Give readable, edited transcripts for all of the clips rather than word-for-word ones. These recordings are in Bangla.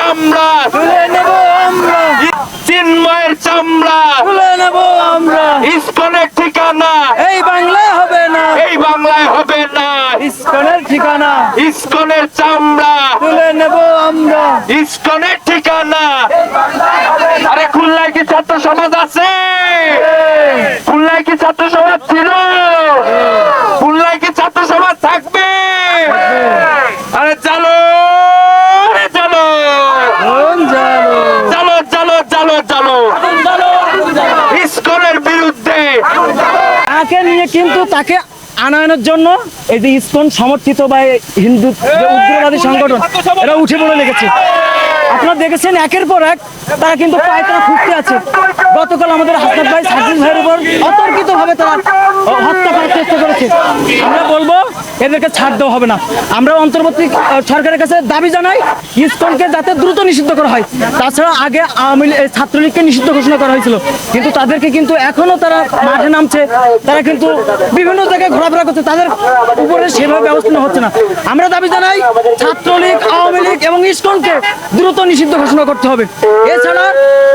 চামড়া তুলে নেব আমরা, চিন্ময়ের চামড়া তুলে নেব আমরা। ইসকনের ঠিকানা এই বাংলায় হবে না, এই বাংলায় হবে না। ইসকনের ঠিকানা ইসকনের চামড়া তুলে নেব আমরা। ইসকনের ঠিকানা। আরে খুলনায় কি ছাত্র সমাজ আছে? খুলনায় কি ছাত্র সমাজ ছিল? খুলনায় কি ছাত্র সমাজ থাকবে? আরে চলো রে চলো কোন জানো? চলো চলো চলো চলো ইসকনের বিরুদ্ধে। তাকে নিয়ে কিন্তু তাকে আনয়নের জন্য এই যে ইসকন সমর্থিত বা হিন্দু যে উগ্রবাদী সংগঠন এরা উঠে পড়ে লেগেছে। আপনারা দেখেছেন একের পর এক তারা কিন্তু পায়তারা ফুটতে আছে। গতকাল আমাদের হাসনাত ভাই সার্জিস ভাইয়ের উপর অতর্কিত ভাবে তারা হত্যা করার চেষ্টা করেছে। আমরা বলবো এদেরকে ছাড় দেওয়া হবে না। আমরা অন্তর্বর্তী সরকারের কাছে দাবি জানাই ইসকনকে যাতে দ্রুত নিষিদ্ধ করা হয়। তাছাড়া আগে আওয়ামী লীগ ছাত্রলীগকে নিষিদ্ধ ঘোষণা করা হয়েছিল, কিন্তু তাদেরকে কিন্তু এখনো তারা মাঠে নামছে, তারা কিন্তু বিভিন্ন জায়গায় ঘোরাফেরা করছে, তাদের উপরে সেভাবে ব্যবস্থা নেওয়া হচ্ছে না। আমরা দাবি জানাই ছাত্রলীগ, আওয়ামী লীগ এবং ইসকনকে দ্রুত নিষিদ্ধ ঘোষণা করতে হবে। এছাড়া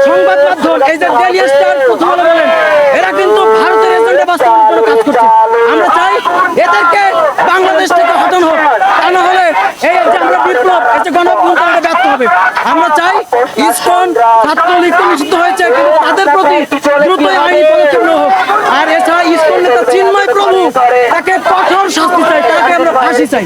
সংবাদ মাধ্যম এই যে ডেইলি স্টার, প্রথম আলো বলেন, এরা কিন্তু ভারতের এজেন্ডা বাস্তবায়নের জন্য কাজ করছে। আমরা চাই এদেরকে বাংলাদেশ থেকে হটানো হোক, তা না হলে এই যে আমরা বিপ্লব, এই যে গণঅভ্যুত্থানটা ব্যর্থ হবে। আমরা চাই ইসকন ছাত্রলীগ তো নিষিদ্ধ হয়েছে, কিন্তু তাদের প্রতি দ্রুত আইনি পদক্ষেপ নেওয়া হোক। আর এছাড়া ইসকন নেতা চিন্ময় প্রভু, তাকে কঠোর শাস্তি চাই, তাকে আমরা ফাঁসি চাই।